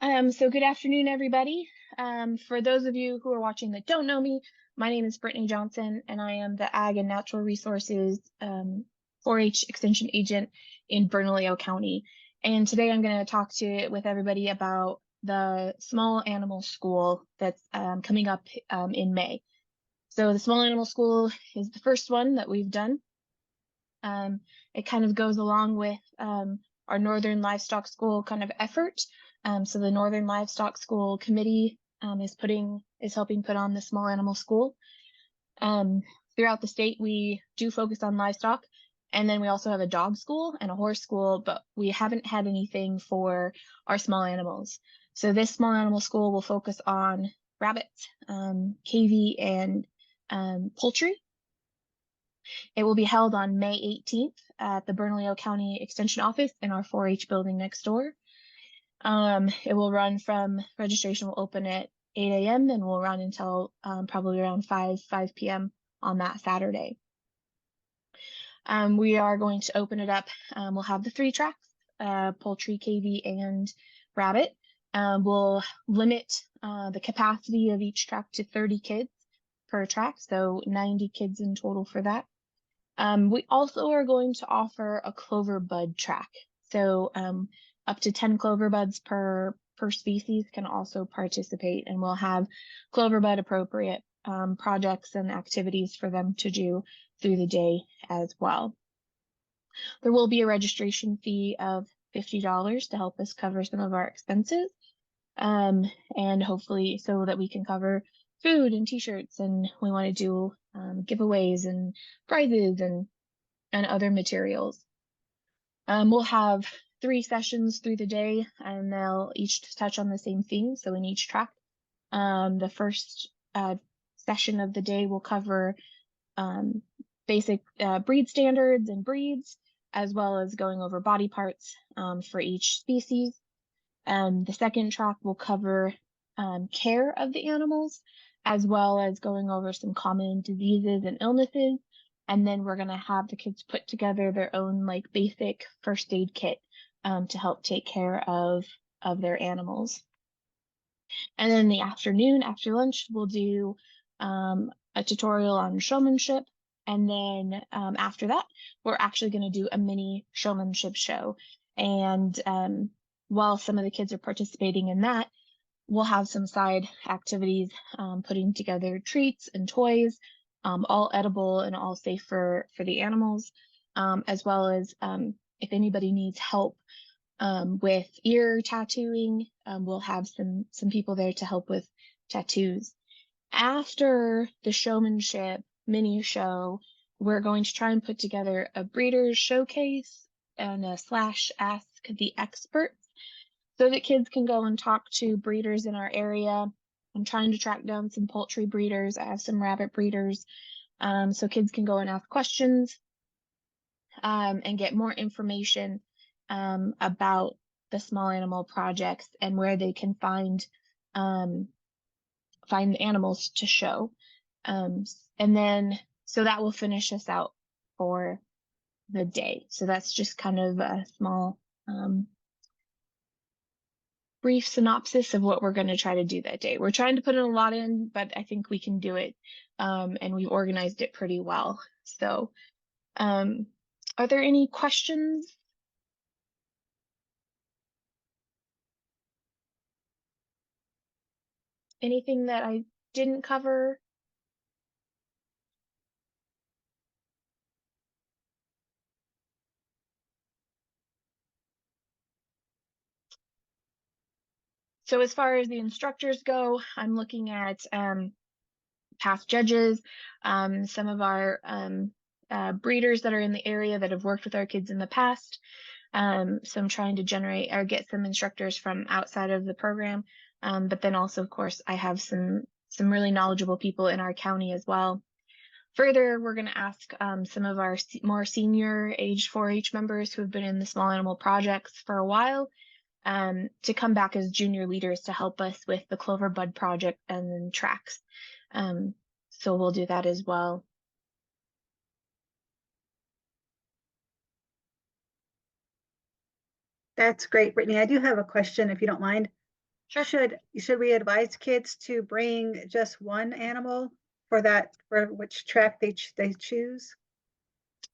So good afternoon, everybody. For those of you who are watching that don't know me, my name is Brittany Johnson, and I am the Ag and Natural Resources 4-H Extension Agent in Bernalillo County. And today I'm going to talk with everybody about the small animal school that's coming up in May. So the small animal school is the first one that we've done. It kind of goes along with our Northern Livestock School kind of effort. So the Northern Livestock School Committee is helping put on the small animal school. Throughout the state, we do focus on livestock, and then we also have a dog school and a horse school, but we haven't had anything for our small animals. So this small animal school will focus on rabbits, cavy, and poultry. It will be held on May 18th at the Bernalillo County Extension Office in our 4-H building next door. It will run from registration will open at 8 a.m. and will run until probably around 5 p.m. on that Saturday. We are going to open it up. We'll have the 3 tracks, poultry, cavy, and rabbit. We'll limit the capacity of each track to 30 kids per track, so 90 kids in total for that. We also are going to offer a clover bud track. So up to 10 clover buds per species can also participate, and we'll have clover bud appropriate projects and activities for them to do through the day as well. There will be a registration fee of $50 to help us cover some of our expenses, and hopefully so that we can cover food and t-shirts, and we want to do giveaways and prizes and other materials. We'll have 3 sessions through the day, and they'll each touch on the same theme. So in each track, the first session of the day will cover basic breed standards and breeds, as well as going over body parts for each species. The second track will cover care of the animals, as well as going over some common diseases and illnesses. And then we're going to have the kids put together their own like basic first aid kit to help take care of their animals. And then the afternoon, after lunch, we'll do a tutorial on showmanship. And then after that, we're actually going to do a mini showmanship show. And while some of the kids are participating in that, we'll have some side activities, putting together treats and toys, all edible and all safe for the animals, as well as if anybody needs help with ear tattooing, we'll have some people there to help with tattoos. After the showmanship mini show, we're going to try and put together a breeder's showcase and a / ask the experts, so that kids can go and talk to breeders in our area. I'm trying to track down some poultry breeders. I have some rabbit breeders, so kids can go and ask questions and get more information about the small animal projects and where they can find animals to show. And then, so that will finish us out for the day. So that's just kind of a small brief synopsis of what we're going to try to do that day. We're trying to put in a lot in, but I think we can do it, and we've organized it pretty well. So, are there any questions? Anything that I didn't cover? So as far as the instructors go, I'm looking at past judges, some of our breeders that are in the area that have worked with our kids in the past. So I'm trying to generate or get some instructors from outside of the program. But then also, of course, I have some really knowledgeable people in our county as well. Further, we're going to ask some of our more senior age 4-H members who have been in the small animal projects for a while to come back as junior leaders to help us with the Clover Bud project and then tracks. So we'll do that as well. That's great, Brittany. I do have a question, if you don't mind. Sure. Should we advise kids to bring just one animal for which track they choose?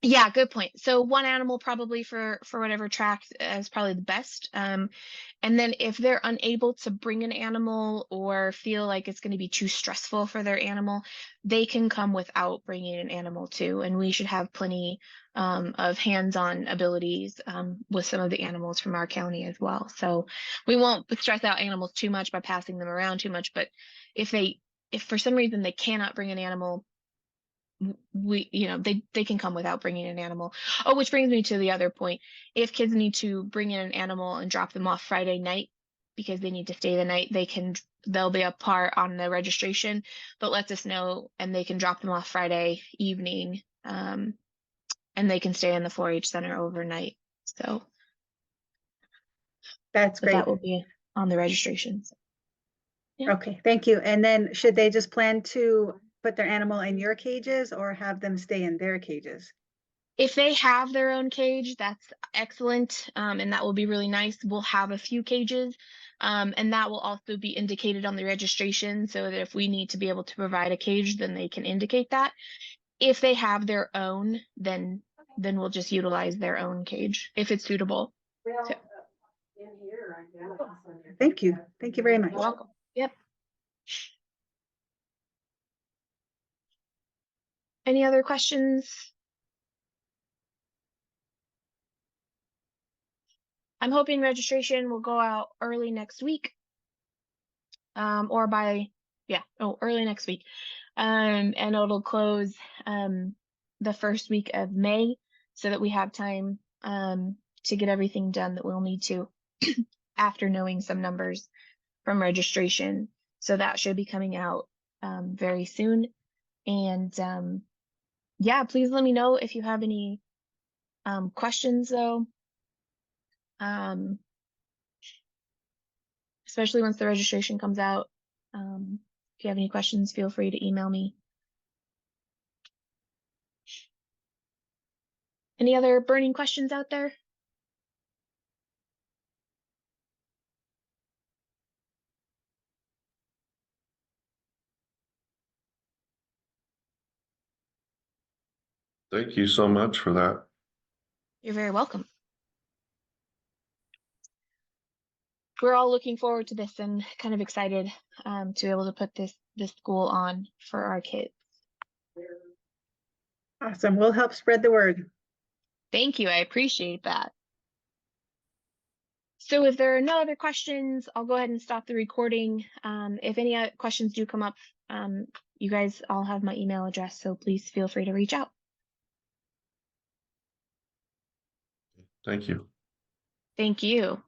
Yeah, good point. So one animal probably for whatever track is probably the best. And then if they're unable to bring an animal or feel like it's going to be too stressful for their animal, they can come without bringing an animal too. And we should have plenty of hands-on abilities with some of the animals from our county as well. So we won't stress out animals too much by passing them around too much. But if for some reason they cannot bring an animal, they can come without bringing an animal. Oh, which brings me to the other point. If kids need to bring in an animal and drop them off Friday night because they need to stay the night, they'll be a part on the registration, but let us know and they can drop them off Friday evening, and they can stay in the 4-H center overnight. So That's but that great. will be on the registrations. Yeah. Okay, thank you. And then should they just plan to put their animal in your cages or have them stay in their cages? If they have their own cage, that's excellent, and that will be really nice. We'll have a few cages, and that will also be indicated on the registration so that if we need to be able to provide a cage, then they can indicate that. If they have their own, then we'll just utilize their own cage if it's suitable. So, Thank you. Thank you very much. you're welcome. Yep. Any other questions? I'm hoping registration will go out early next week. Or early next week. And it'll close the first week of May so that we have time to get everything done that we'll need to after knowing some numbers from registration. So that should be coming out very soon. And yeah, please let me know if you have any questions though. Especially once the registration comes out. If you have any questions, feel free to email me. Any other burning questions out there? Thank you so much for that. You're very welcome. We're all looking forward to this and kind of excited to be able to put this school on for our kids. Awesome. We'll help spread the word. Thank you. I appreciate that. So if there are no other questions, I'll go ahead and stop the recording. If any other questions do come up, you guys all have my email address, so please feel free to reach out. Thank you. Thank you.